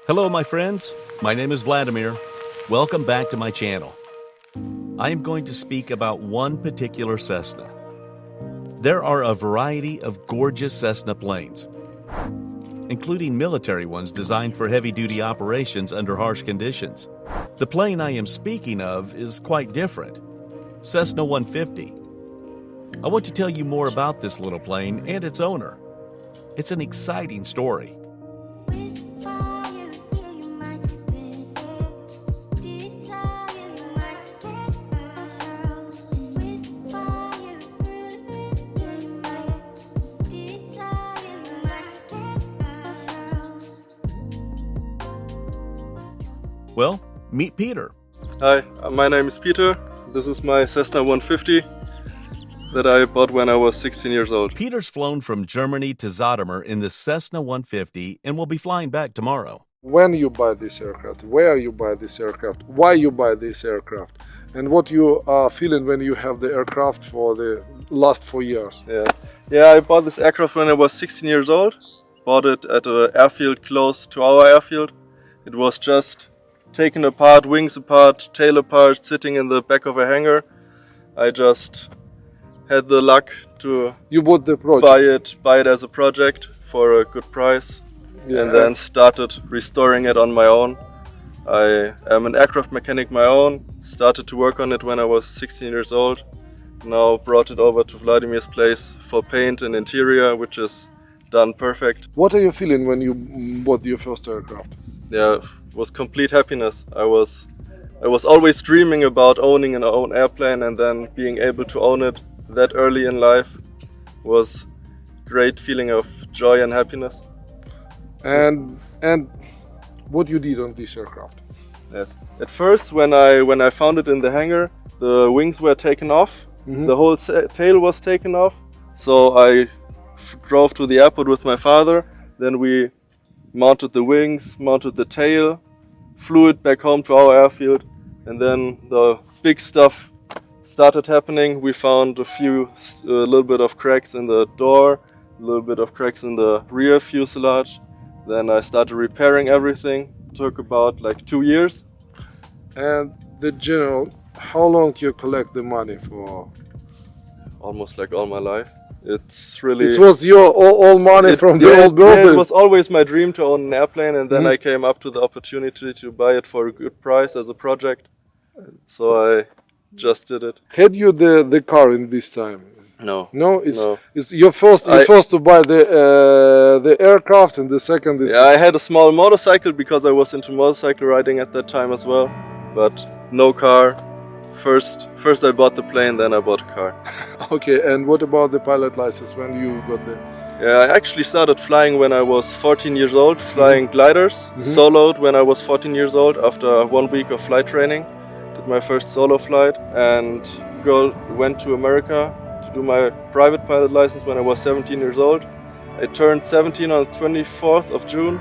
Hello, my friends. My name is Vladimir. Welcome back to my channel. I am going to speak about one particular Cessna. There are a variety of gorgeous Cessna planes, including military ones designed for heavy-duty operations under harsh conditions. The plane I am speaking of is quite different, Cessna 150. I want to tell you more about this little plane and its owner. It's an exciting story. Well, meet Peter. Hi, my name is Peter. This is my Cessna 150 that I bought when I was 16 years old. Peter's flown from Germany to Zadimer in the Cessna 150 and will be flying back tomorrow. When you buy this aircraft, where you buy this aircraft, why you buy this aircraft, and what you are feeling when you have the aircraft for the last 4 years. Yeah, I bought this aircraft when I was 16 years old. Bought it at an airfield close to our airfield. It was just taken apart, wings apart, tail apart, sitting in the back of a hangar. I just had the luck to You bought the project. buy it as a project for a good price, and then started restoring it on my own. I am an aircraft mechanic my own, started to work on it when I was 16 years old. Now brought it over to Vladimir's place for paint and interior, which is done perfect. What are you feeling when you bought your first aircraft? Yeah, it was complete happiness. I was always dreaming about owning an own airplane, and then being able to own it that early in life was great feeling of joy and happiness. And what you did on this aircraft? Yes. At first, when I found it in the hangar, the wings were taken off. The whole tail was taken off. So I drove to the airport with my father. Then we mounted the wings, mounted the tail, flew it back home to our airfield, and then the big stuff started happening. We found a little bit of cracks in the door, a little bit of cracks in the rear fuselage. Then I started repairing everything. It took about like 2 years. And the general, how long do you collect the money for? Almost like all my life. It's really... It was your all money from the old building. Yeah, it was always my dream to own an airplane, and then I came up to the opportunity to buy it for a good price as a project. So I just did it. Had you the car in this time? No. No, No. it's your first. You first to buy the aircraft, and the second is. Yeah, I had a small motorcycle because I was into motorcycle riding at that time as well, but no car. First I bought the plane, then I bought a car. Okay, and what about the pilot license when you got the? Yeah, I actually started flying when I was 14 years old, flying gliders, soloed when I was 14 years old after 1 week of flight training. Did my first solo flight and went to America to do my private pilot license when I was 17 years old. I turned 17 on the 24th of June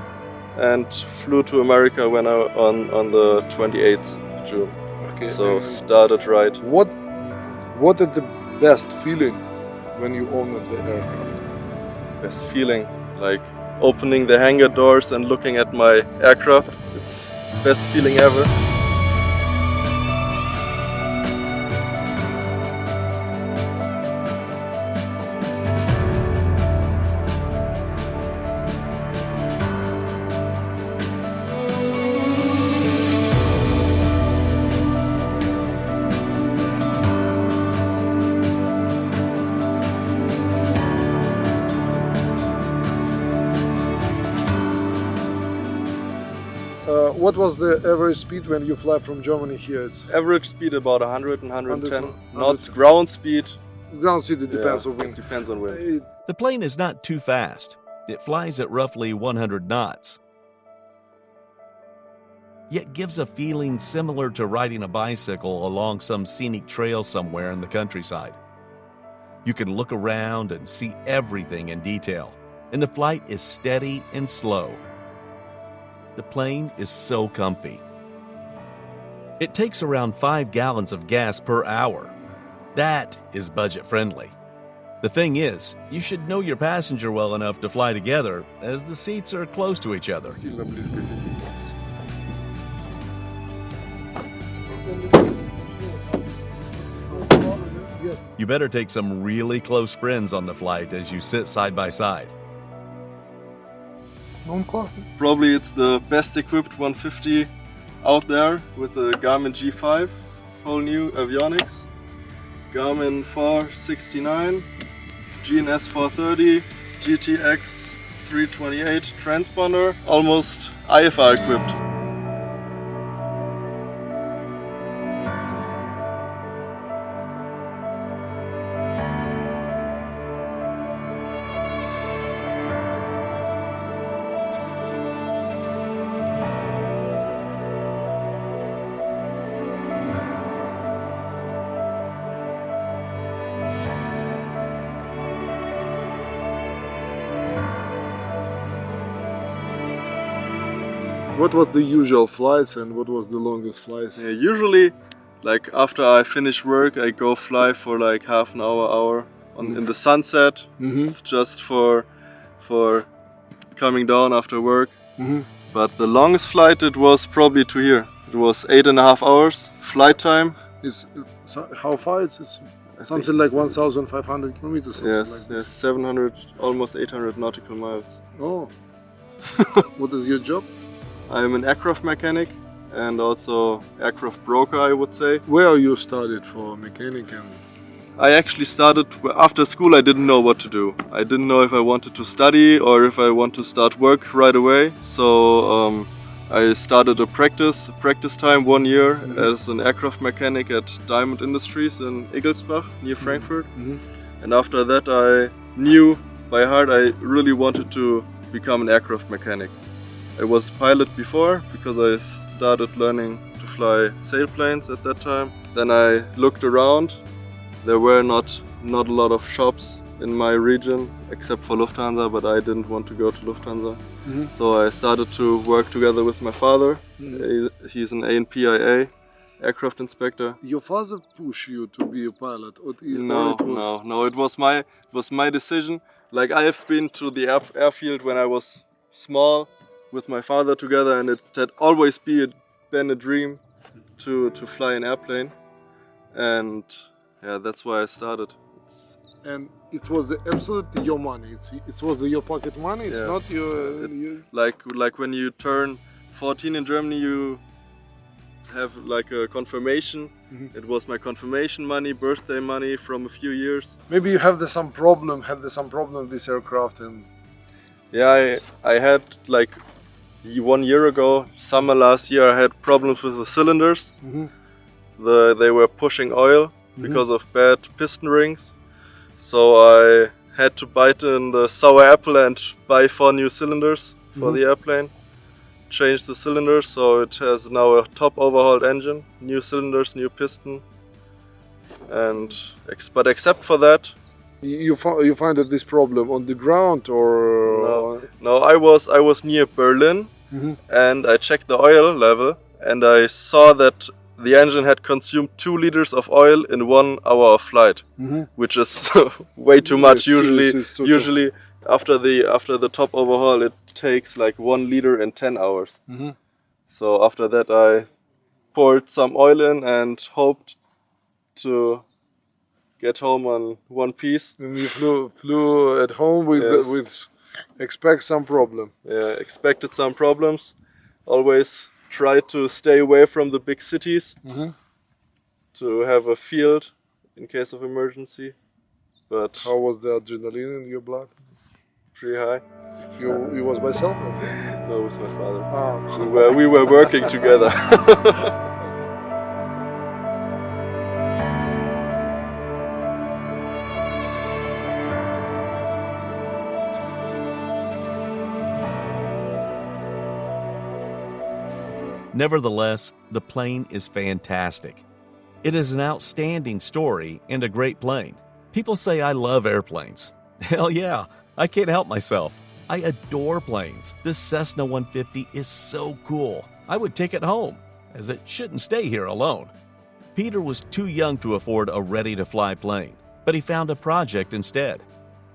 and flew to America when on the 28th of June. Okay. So started right. What is the best feeling when you own the aircraft? Best feeling, like opening the hangar doors and looking at my aircraft. It's best feeling ever. What was the average speed when you fly from Germany here? It's Average speed about 100 and 110 100. knots. Ground speed. ground speed. It depends on wind. Depends on wind. The plane is not too fast. It flies at roughly 100 knots, yet gives a feeling similar to riding a bicycle along some scenic trail somewhere in the countryside. You can look around and see everything in detail, and the flight is steady and slow. The plane is so comfy. It takes around 5 gallons of gas per hour. That is budget friendly. The thing is, you should know your passenger well enough to fly together, as the seats are close to each other. Сильно близко сидит. You better take some really close friends on the flight as you sit side by side. Ну, он классный. Probably it's the best equipped 150 out there with a Garmin G5, whole new avionics, Garmin 469, GNS 430, GTX 328 transponder, almost IFR equipped. What was the usual flights and what was the longest flights? Yeah, usually, like after I finish work, I go fly for like half an hour in the sunset. It's just for coming down after work. But the longest flight it was probably to here. It was 8.5 hours flight time. It's how far? It's something like 1,500 kilometers. Something Yes, like yes, this. 700, almost 800 nautical miles. Oh. What is your job? I'm an aircraft mechanic and also aircraft broker, I would say. Where you studied for mechanic and I actually started after school. I didn't know what to do. I didn't know if I wanted to study or if I want to start work right away. So I started a practice time 1 year as an aircraft mechanic at Diamond Industries in Igelsbach near Frankfurt. And after that I knew by heart I really wanted to become an aircraft mechanic. I was a pilot before because I started learning to fly sailplanes at that time. Then I looked around. There were not a lot of shops in my region except for Lufthansa, but I didn't want to go to Lufthansa. So I started to work together with my father. He's an ANPIA aircraft inspector. your father pushed you to be a pilot? Or No. It was my decision. Like I have been to the airfield when I was small with my father together, and it had always been a dream to fly an airplane, and yeah, that's why I started. And it was absolutely your money. It was your pocket money. It's Yeah. not your. Like when you turn 14 in Germany, you have like a confirmation. It was my confirmation money, birthday money from a few years. Maybe you have some problem. With this aircraft and. Yeah, I had like 1 year ago, summer last year, I had problems with the cylinders. They were pushing oil because of bad piston rings. So I had to bite in the sour apple and buy 4 new cylinders for the airplane. Change the cylinders, so it has now a top overhauled engine, new cylinders, new piston. But except for that, You find that this problem on the ground or no, I was near Berlin and I checked the oil level and I saw that the engine had consumed 2 liters of oil in 1 hour of flight, which is way too much. Usually after the top overhaul it takes like 1 liter in 10 hours. So after that I poured some oil in and hoped to get home on one piece. And you flew at home with expect some problem. Yeah, expected some problems. Always try to stay away from the big cities to have a field in case of emergency. But How was the adrenaline in your blood? pretty high. You was by yourself? No, with my father. Ah. We were working together. Nevertheless, the plane is fantastic. It is an outstanding story and a great plane. People say I love airplanes. Hell yeah, I can't help myself. I adore planes. This Cessna 150 is so cool. I would take it home, as it shouldn't stay here alone. Peter was too young to afford a ready-to-fly plane, but he found a project instead.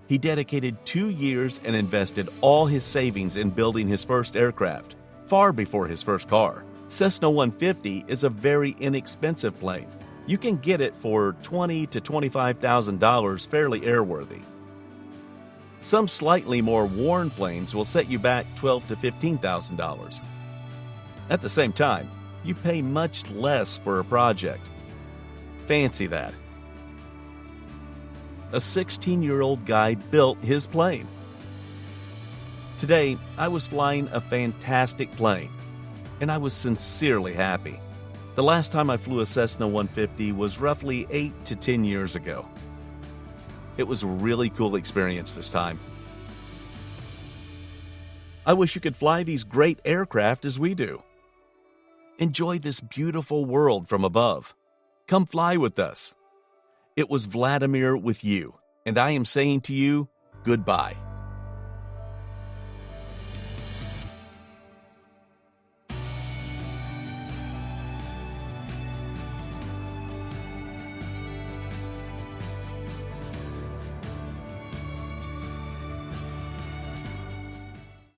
He dedicated 2 years and invested all his savings in building his first aircraft, far before his first car. Cessna 150 is a very inexpensive plane. You can get it for $20,000 to $25,000 fairly airworthy. Some slightly more worn planes will set you back $12,000 to $15,000. At the same time, you pay much less for a project. Fancy that. A 16-year-old guy built his plane. Today, I was flying a fantastic plane, and I was sincerely happy. The last time I flew a Cessna 150 was roughly 8 to 10 years ago. It was a really cool experience this time. I wish you could fly these great aircraft as we do. Enjoy this beautiful world from above. Come fly with us. It was Vladimir with you, and I am saying to you, goodbye.